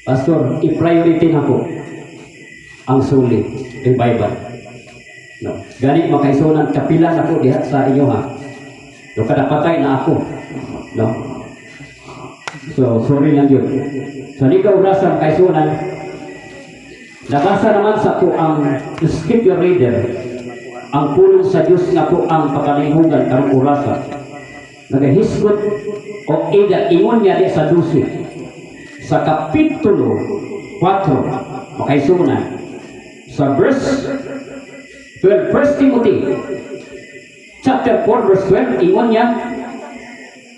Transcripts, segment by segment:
Pastor, i-priority na ko ang sulit, revival. No. Gani makaisunan, kapila na ko diha sa inyo ha. No, kadapatay na ako. No. So, sorry lang yun. So, di ka urasan kaisunan, nabasa naman sa ko ang scripture reader, ang pulong sa Diyos na po ang pagkalimugan karong orasan. Nagahisgot o ida, ingon niya di sa 12. Sa kapitulo 4, makaisunan, sa verse 12, 1 Timothy, chapter 4, verse 12, ingon niya,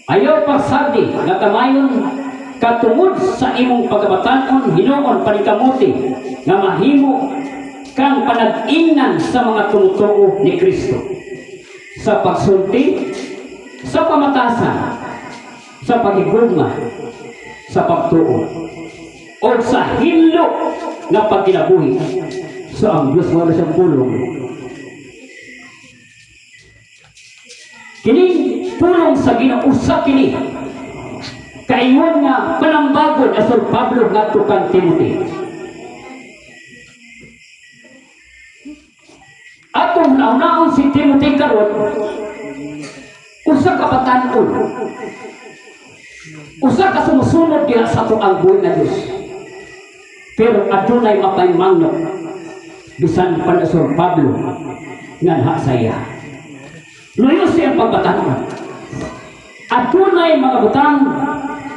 ayaw pagsabdi nga kamayon katungod sa imong pagkabatanon hinuon panikamuti nga mahimo kang panag-ingnan sa mga tumutuo ni Kristo sa pagsulti, sa pamatasan, sa pagigugma, sa pagtuo o sa hilo nga pagkinabuhi. So ang Diyos wala siyang pulong. Kini pulong sa Ginoo usa kini kaingon nga panambagon asol Pablo ngadto kang Timothy. Atong naunahon si Timothy karon usa ka batan-on, usa ka sumusunod diha sa atong buhay na Dios, pero adunay mapahimangno bisan pa asol Pablo nga saya. Luyo siya pagbatan-on. Adunay mga butang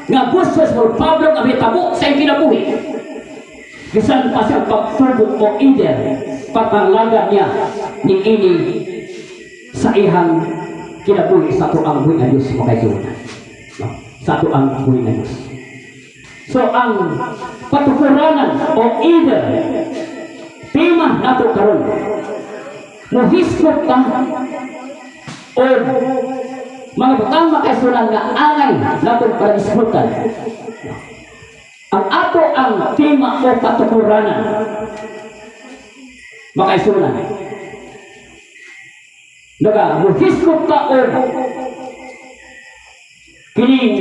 nga gusto sa Pablo nga mitabo sa kinabuhi. Bisan pa siya pagtubok o ider pagpanglaga niya ni ini sa ihang kinabuhi sa tuang buhay na Diyos makaisunan. No? Sa tuang buhay na Diyos. So ang patukuranan o ider tema nato karon mohisgot ka o mga butang makaisunan nga angay nato para isgutan. Ang ato ang tema o patukuranan makaisunan. Naga mohisgot ka o kining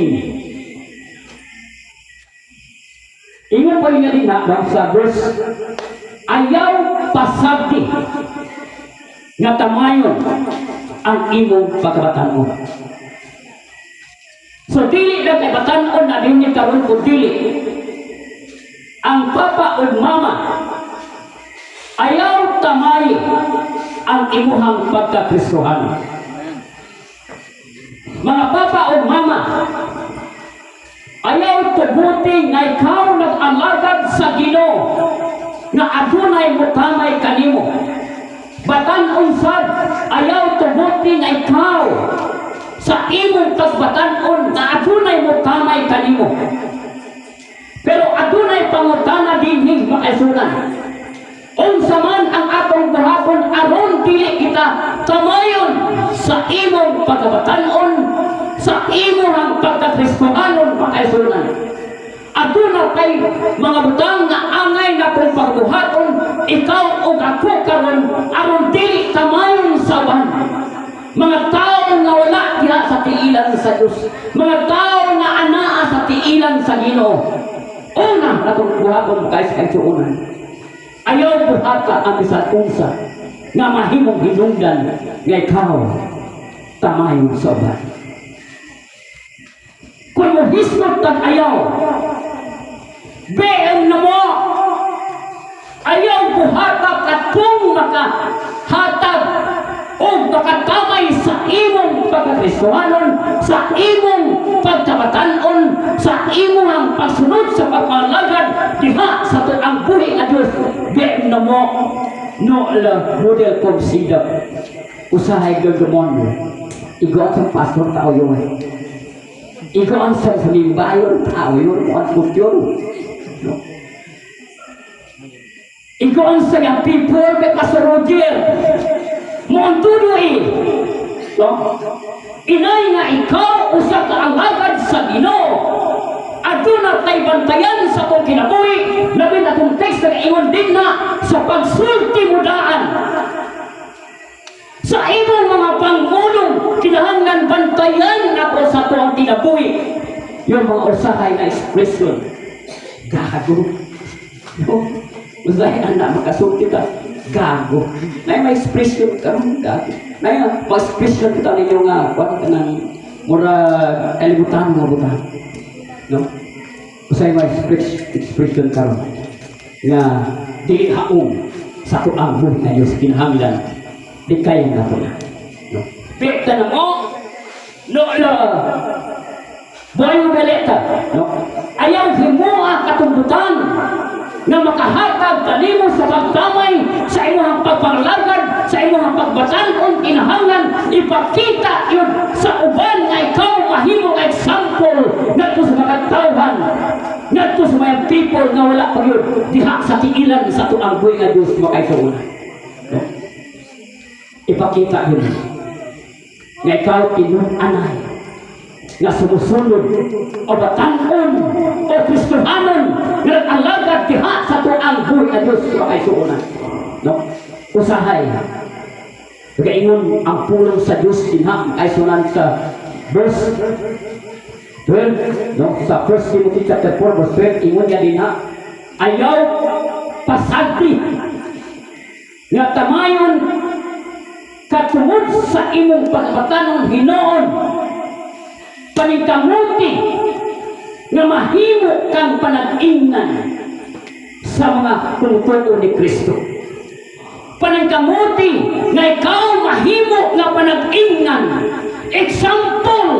ingon pa rin din na sa verse ayaw pasabdi nga tamayon ang imong pagkabatan-on. So dili lang kay batan-on na dinhi karon o dili ang papa o mama ayaw tamay ang imuhang pagkakristohan. Mga papa o mama ayaw tubuti nga ikaw nag-alagad sa Ginoo nga adunay mutamay kanimo. Batan-on sad ayaw tubuti nga ikaw sa imong pagbatan-on nga adunay mutamay kanimo. Pero adunay pangutana dinhi makaisunan. Unsa man ang atong buhaton aron dili kita tamayon sa imong pagkabatan-on, sa imong pagkakristohanon makaisunan. Aduna kay mga butang nga angay na kung pagbuhaton ikaw o ako karon aron dili tamayon sa ban. Mga tao nga wala diha sa tiilan sa Dios, mga tao nga anaa sa tiilan sa Ginoo. Una natong buhaton kay sa kaisunan. Ayaw buhata ang isa't unsa nga mahimong hinungdan nga ikaw tamayon sa ban. Kung mohisgot kag ayaw, BM na mo, ayaw buhata ka kung makahatag o makatamay sa imong pagkakristohanon, sa imong pagkabatan-on, sa imong pagsunod sa pagpalagad diha sa tuang buhi na Diyos. BM na mo, no model consider usahay gagamon igo ang pastor tao yun igo ang salimbayon tao yun ang kutyon igo ang sayang people kay Pastor Roger montudoy inay nga ikaw usa ka alagad sa Ginoo aduna kay bantayan sa kong kinabuhi labi na kong text na ingon din na sa pagsulti mo daan sa imong mga pangulong kinahanglan bantayan ako sa tuang kinabuhi yung mga usahay na expression gago. No? Usay anak makasulti ka, gago. May expression ka, gago. May expression kita ninyo nga, kuwan ka ng mura kalibutan mo buta. No? Usay may expression ka ron. Nga, dili haong sa tuang buhay na Diyos kinahanglan. Di kaya na ito na. No? Pekta na mo, Lola, buhay mo beleta, no? Ayaw himuha katumbutan na makahatag kanimo sa pagdamay sa imong pagpanglagad, sa imong pagbatan-on kinahanglan ipakita yun sa uban nga ikaw mahimong example ngadto sa mga tawhan, ngadto sa mga people nga wala pa yun diha sa tiilan sa tuang buhay nga Diyos makaisuon. No? Ipakita yun nga ikaw inun-anay nga sumusunod o batanon o Kristohanon nga nag-alagad diha sa tuang buhay nga Diyos makaisuunan. No? Usahay kagaingon ang pulong sa Diyos dinha ay sunan sa verse 12, no? Sa 1 Timothy chapter 4 verse 12 ingon niya dinha, ayaw pasagdi nga tamayon katungod sa imong pagbatanon Hinoon paningkamuti nga mahimo kang panag-ingnan sa mga tungtuon ni Kristo. Paningkamuti nga ikaw mahimo nga panag-ingnan, example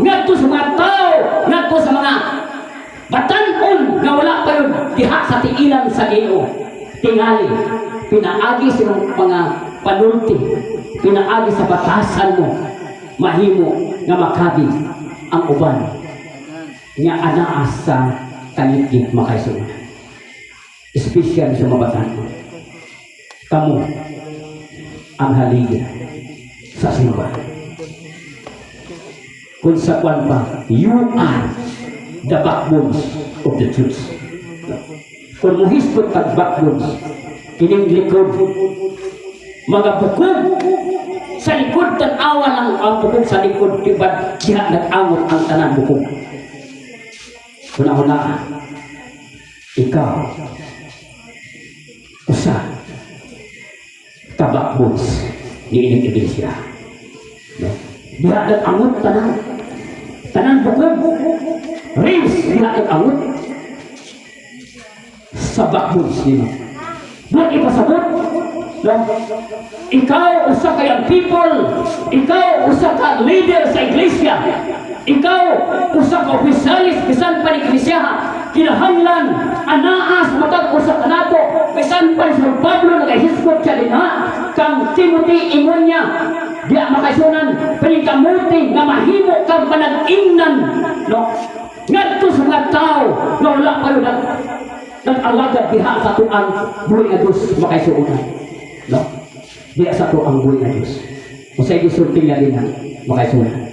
ngadto sa mga tao, ngadto sa mga batan-on nga wala pa yun diha sa tiilan sa Ginoo. Tingali pinaagi sa mga panulti, pinaagi sa batasan mo, mahimo nga makabi ang uban nga anaa sa kaligid makaisunan. Espesyal sa mabatan mo. Kamu ang haligi sa simbahan. Kung sa kwan pa, you are the backbones of the church. Kung muhispot at backbones, kining likod, mga bukog sa likod tanawa lang ang bukog sa likod tibad diha nag-amot ang tanan bukog. Una-una ikaw usa ka backbones ni ining iglesia. No? Diha nag-amot tanan bukog. Rings diha nag-amot sa backbones nimo. Buat ipasabot, no? Ikaw usa kayang people, ikaw usa ka leader sa iglesia, ikaw usa ka opisyalis bisan pa ni iglesia, kinahanglan anaas matag usa ka nato bisan pa si Pablo nagahisgot siya dinha kang Timothy ingon niya diya makaisunan paningkamuti nga mahimo kang panag-ingnan, no? Ngadto sa mga tao nga wala pa yun nag-alagad diha sa tuang buhay nga Diyos makaisuunan. No? Diha sa tuang buhay nga Diyos. Kung sa'yo gisulting na din makaisuunan.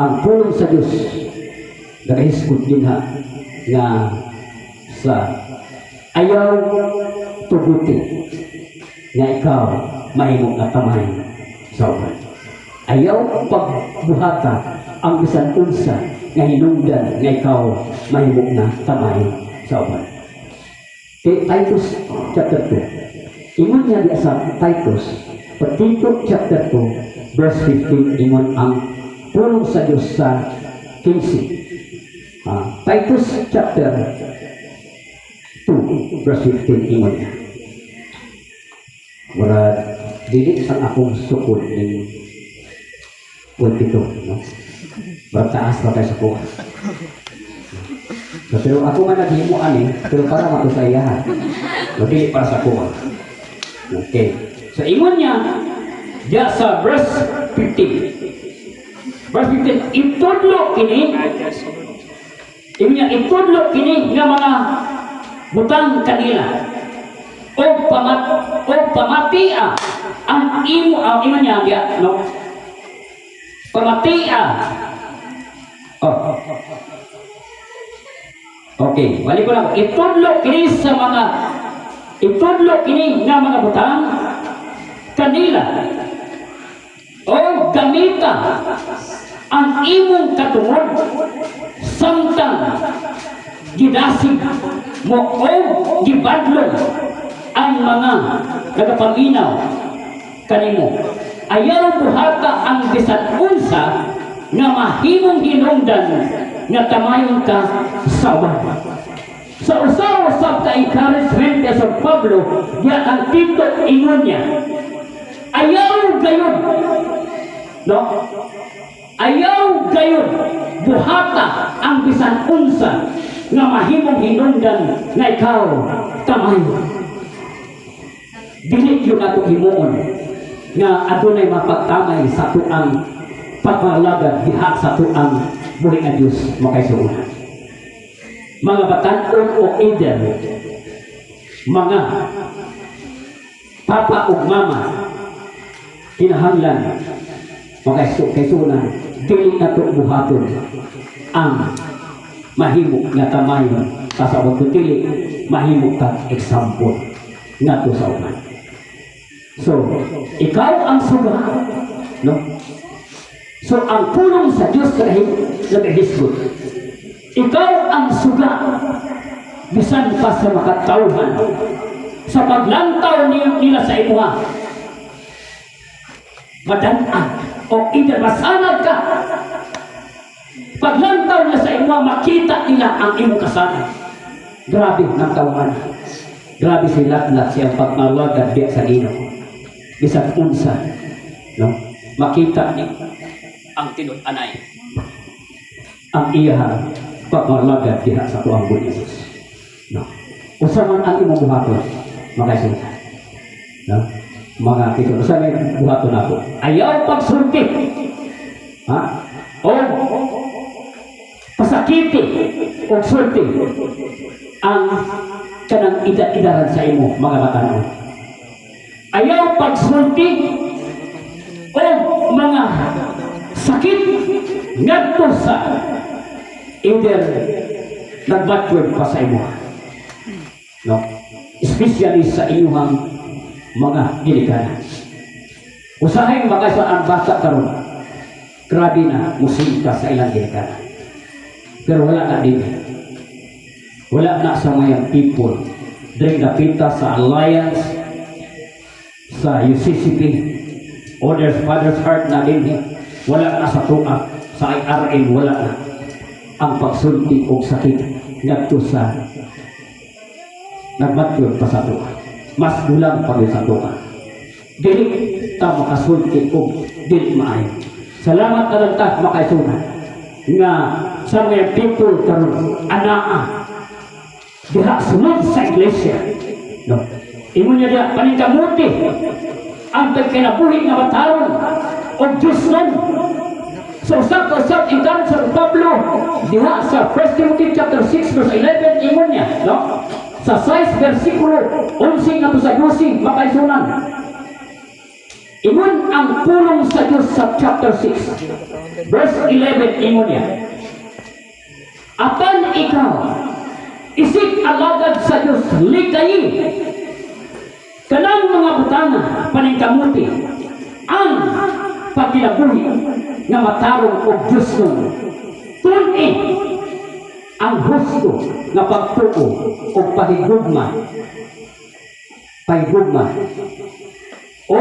Ang pulong sa Diyos nagahisgot din nga sa ayaw tuguti nga ikaw mahimong atamay sa uban. Ayaw pagbuhata ang bisan unsa nga hinungdan nga ikaw mahimong na tamay sa uban. Kay Titus chapter 2, ingon niya di sa Titus, Titus chapter 2, verse 15, ingon ang pulong sa Diyos sa 15. Titus chapter 2, verse 15, ingon niya. Wala, dili ang akong sukod ng pulpito, no? Bertaas pa kayo sa kuha. Pero ako man naghimuan pero para matusayahan. Okay, para sa kuha. Okay. So, ingon niya, diya sa verse 15. Verse 15, itudlo kini, ingon niya, itudlo kini nga mga butang kanila. O pamatia ang imo, ingon niya, diya, no? Pamatia. Okay, balik ko lang. Itudlo kini sa mga nga mga butang kanila o gamita ang imong katungod samtang gidasig mo o gibadlong ang mga nagapaminaw kanimo. Ayaw buhata ang bisan unsa nga mahimong hinungdan nga tamayon ka sa uban. Sa usaw-usab ka encouragement ka sa Pablo, diya ang Tito ingon niya, ayaw gayon, no? Ayaw gayon buhata ang bisan unsa nga mahimong hinungdan nga ikaw tamayon. Dili yun ato himuon nga adunay mapagtamay sa tuang pagmalagad diha sa tuang buhi nga Diyos makaisuunan. Mga batan-on o either mga papa o mama kinahanglan makaisuunan dili na to buhaton ang mahimo nga tamayon sa sabot dili mahimo ka example nga to sa uman. So, ikaw ang suga, no? So, ang pulong sa Diyos nagahisgot. Ikaw ang suga, bisan pa sa makatauhan, sa paglantaw nila sa imuha, madanaan, o either masanad ka, paglantaw nila sa imuha, makita nila ang imong kasanad. Grabe ng tauhan. Grabe silat-lat siyang pagmalagan diya sa ino. Bisan unsa, no? Makita ni ang tinut-anay ang iya pagmalagan diha sa tuang Diyos, no? Usa man ang imong buhaton, makaisunod, no? Mga kito, usa man buhaton ako. Ayaw pagsulti, ha? O pasakiti o sulti ang kanang ida-idaran sa imo, mga batanon. Ayaw pagsulti o mga sakit ngadto sa either nagbatwid pa sa imo, no? Especially sa inyong mga ginikanan. Usahay makasa ang bata karon, grabe na musika sa ilang ginikanan. Pero wala na din. Wala na sa mga people. Dahil napita sa Alliance, sa UCCP, Orders Father's Heart na din. Wala na sa tuwa, sa IRM, wala na. Ang pagsulti o sakit ngadto sa nagmatyon pa sa tuwa. Mas gulang pa rin sa tuwa. Dili ta makasulti o dili maayo. Salamat na lang ta makaisunan nga sa mga people karon anaa diha sunod sa iglesia, no? Imo niya diha paningkamuti ang pagkinabuhi nga bataron o Diyos nun. So usap encourage sa Pablo diha sa 1 Timothy chapter 6 verse 11 imo niya, no? Sa 6 versikulo 11 nga to sa 12 makaisunan. Ingon ang pulong sa Diyos sa chapter 6 verse 11 imo niya, apan ikaw isip alagad sa Diyos likayi kanang mga butana paningkamuti ang pagkinabuhi nga matarong o Diyos nun tun-i ang husto nga pagtuo o pahigugma o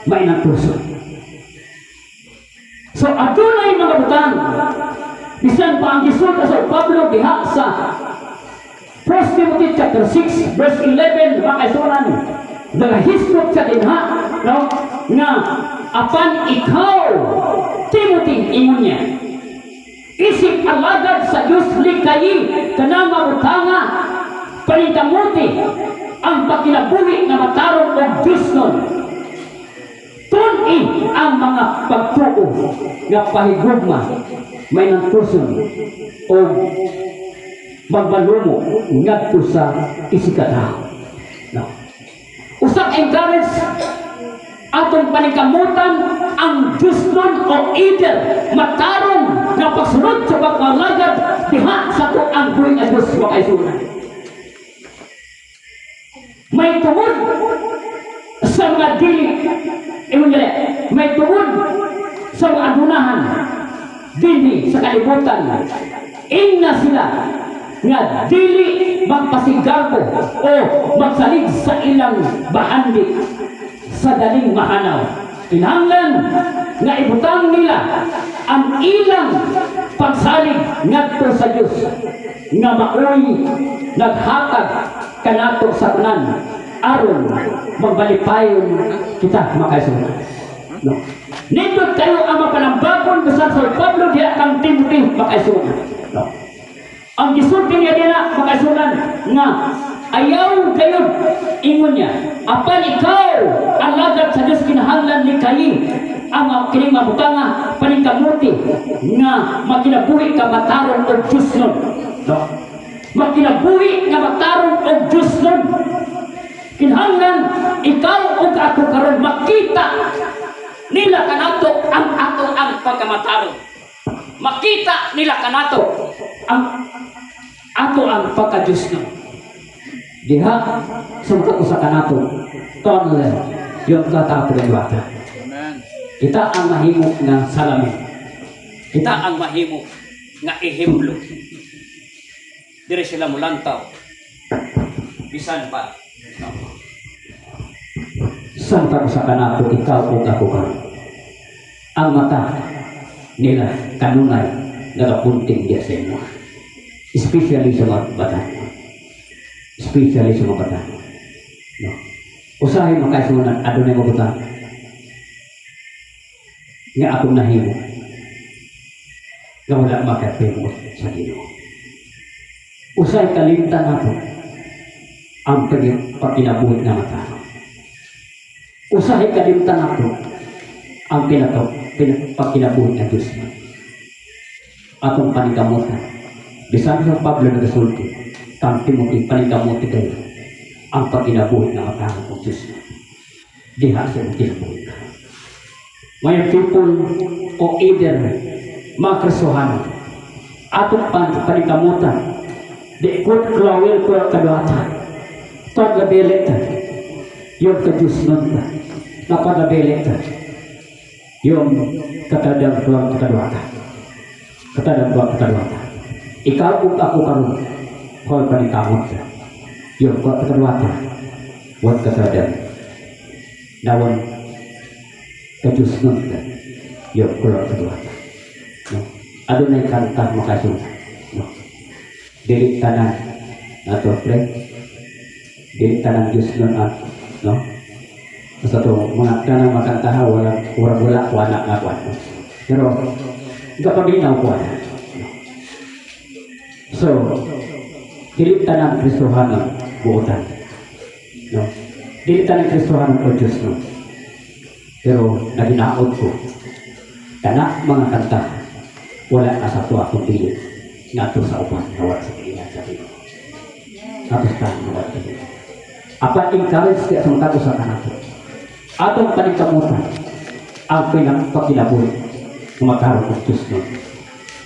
mainatuso. So adunay mga butang bisan pa ang gisulta sa Pablo diha sa 1 Timothy chapter 6 verse 11 makaisunan nagahisgot sa dinha, no? Nga apan ikaw Timothy ingon niya isip alagad sa Diyos likayi kanang mabutanga paningkamuti ang pagkinabuhi na matarong o Diyos nun tun-i ang mga pagtuo nga pahigugma may nantuson o magbalumo ngadto sa isikataho, no? Usap encourage atong paningkamutan ang Diyos nun o either matarong nga pagsunod sa pagmalagad diha sa tuang buhi nga Diyos makaisunan. May tungod sa mga dili may tungod sa mga adunahan dinhi sa kalibutan, ingna sila nga dili magpasigarbo o magsalig sa ilang bahandi sa daling mahanaw. Kinahanglan nga ibutang nila ang ilang pagsalig ngadto sa Dios nga maoy naghatag kanato sa tanan aron magbalipayon kita makaisunan. No. Nindot kayo ang mapanambakon bisan sa Pablo diha kang Timothy makaisunan. No. Ang gisulti niya din na makaisunan nga ayaw kayo ingon niya apan ikaw ang lagad sa Diyos kinahanglan ni kayi ang kining mabutanga paningkamuti nga makinabuhi ka matarong og Diyos nun. No? Makinabuhi nga matarong og Diyos nun. Kinahanglan ikaw ug ako karon makita nila kanato ang ato ang pagkamatarong. Makita nila kanato ang ato ang pagka-Diyos nun. Diha sa usa kanato tonle yung katapo ng wata. Kita ang mahimo nga salamin. Kita ang mahimo nga ehemplo. Dire sila mulantaw. Bisan pa. Santa sa kanato ikaw o ako karon. Ang mata nila kanunay nagapunting diya sa imo. Especially sa mga bata. Especially sa mga bata. No. Usahay makaisunan adunay mga bata. Nga akong nahimo. Nga wala makapimo sa Ginoo. Usahay kalimtan nato ang pagkinabuhi na mata. Usahay kalimtan nato ang pagkinabuhi na Diyos. Atong panikamutan. Bisan sa Pablo nagasulti, kang Timothy panikamuti kayo ang pagkinabuhi na mata ng Diyos. Diha sa pagkinabuhi ka. May people o either mga Kristohano atong panikamutan di ikot klawil ko kaduata paglabelit yung ka-Diyos nun ka napagabelit yung katadang tuwang kaduata ikaw ug ako karon hol panikamot yung kaduata wat katadang nawon ka-Diyos nun ka yung kaduata no? Adunay kanta makasunod no? Dili tanan nato pre dili tanan Diyos nun no? Basta to mga kanang makantaha wala nga kwan pero kapabinaw kwan no? So dili tanan Kristohanon buotan no? Dili tanan Kristohanon o Diyos no? Pero naginaot ko kana mga kanta wala na sa tuwa kung dili nato sa upan nawat sa pilingan sa Ginoo. Tapos tayo nawat sa Ginoo. Apat encourage kaya sa mga sa kanato. Atong panikamutan ang pinagpakinabuhi kumakaroon ng Diyos nun.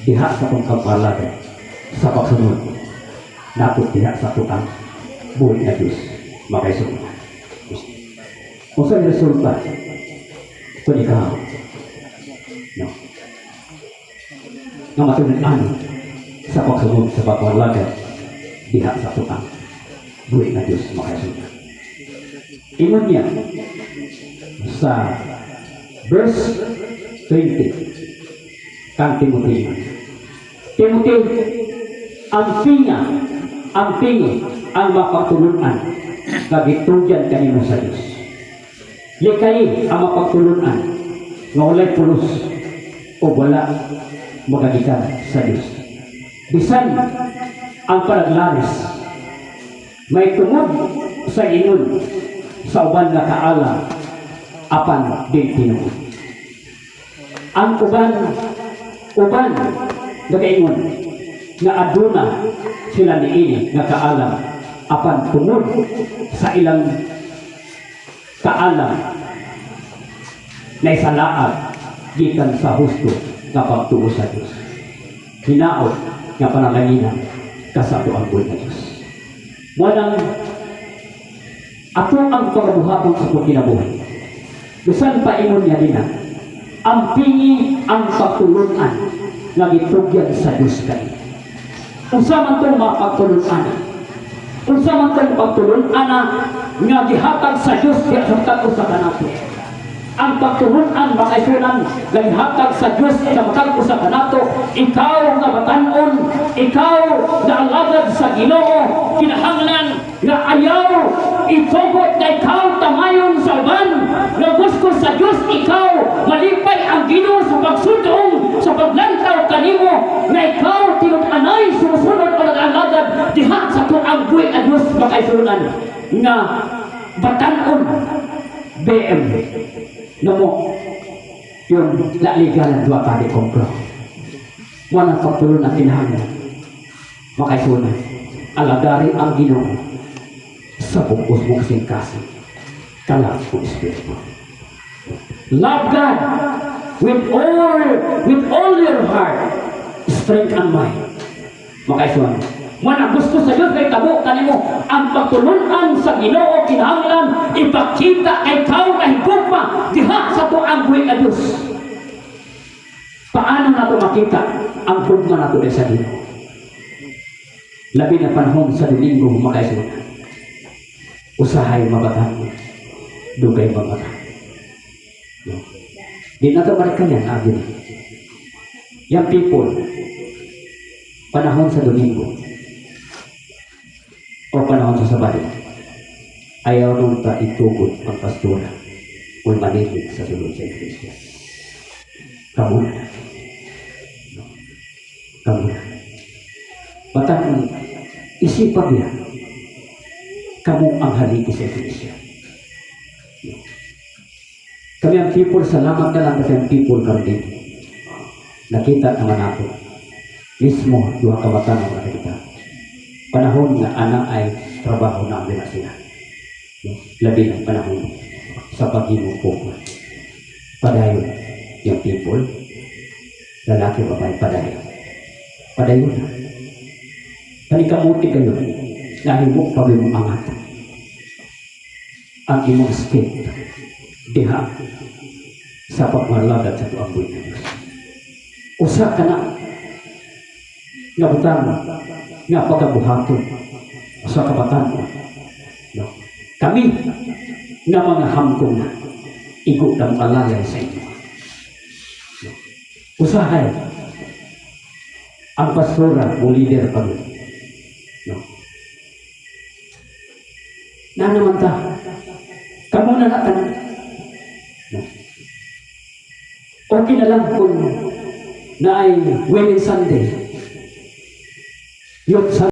Diha sa kong kapalagan sa pagsunod. Nato diha sa tukang buhay na Diyos. Makaisunod. Kung saan resulta, kung ikaw, no? Nga matunan sa pagsunod sa pagpapalagan diha sa tukang buhay na Diyos makaisunod. Ingon niya sa verse 20 kang Timothy ang pingi ang mapagtulunan kagitujan kanimo sa Diyos. Likay ang mapagtulunan nga walay pulos o wala magagikan sa Diyos. Bisan ang panaglanis may tungod sa inon sa uban nga kaalam apan din tinuod. Ang uban nagaingon nga aduna sila niini nga kaalam apan tungod sa ilang kaalam na isalaag gikan sa husto nga pagtuo sa Diyos. Hinaot nga pananglinan kasato ang buhay na Diyos. Walang ato ang pagbuhaton sa kinabuhi. Bisan pa ingon niya din ang pingi ang pagtulunan nga gitugyan sa Dios kani. Unsa man tong mapagtulon-ana? Unsa man tong pagtulon-ana nga gihatag sa Dios diha sa matag usa ka nato? Ang pagtulon-an makaisunan nga gihatag sa Dios sa matag usa ka nato, ikaw nga batan-on, ikaw nga alagad sa Ginoo, kinahanglan nga ayaw itugot nga ikaw tamayon sa uban, nga gusto sa Dios ikaw malipay ang Ginoo sa pagsudong sa paglantaw kanimo, nga ikaw tinut-anay sumusunod o nag-alagad diha sa tuang buhi a Dios makaisunan nga batan-on BM namo yung laligalan dua kali komplo wala pagtulon na kinahanglan makaisunan alagari ang Ginoo sa bukos mo kasing-kasing kalag po Espiritu. Love God with all your heart, strength and mind. Makaisunan Mana gusto sa Diyos kay tabo kanimo ang pagtulunan sa Ginoo kinahanglan ipakita kay ikaw na higugma diha sa tuang buhi nga Dios. Paano nato makita ang gugma nato sa Ginoo? Labi na panahon sa Domingo makaisunan. Usahay mabatan, dugay mabatan. No. Di na ito marikanyan agin. Yang people, panahon sa Domingo, o panahon sa Sabado, ayaw nung ta itugod ang pastora o manilig sa sulod sa Iglesia. Kamu na. Kamu na. Batang isipan niya, kamu ang haligi sa Iglesia. Kami ang people, salamat na lang kasi ang people kami. Nakita naman natin. Mismo, dua kamatan ang nakita. Panahon nga anak ay trabaho na ang siya. Labi ng panahon sa pag-inom po. Padayon yung people, lalaki babae padayon. Padayon na. Panikamuti kayo, nahimok pa mo angat. Ang imong state, diha sa pagmalagat sa tuang buhay ng Diyos. Usa ka na nga butang nga pagkabuhaton sa kabatan. No. Kami nga mga hamkong na igo ng alalay sa inyo. No. Usahay ang pastora o leader kami. No. Na naman ta kamu na natin. No. Okay na lang kung na ay Wedding Sunday. Yung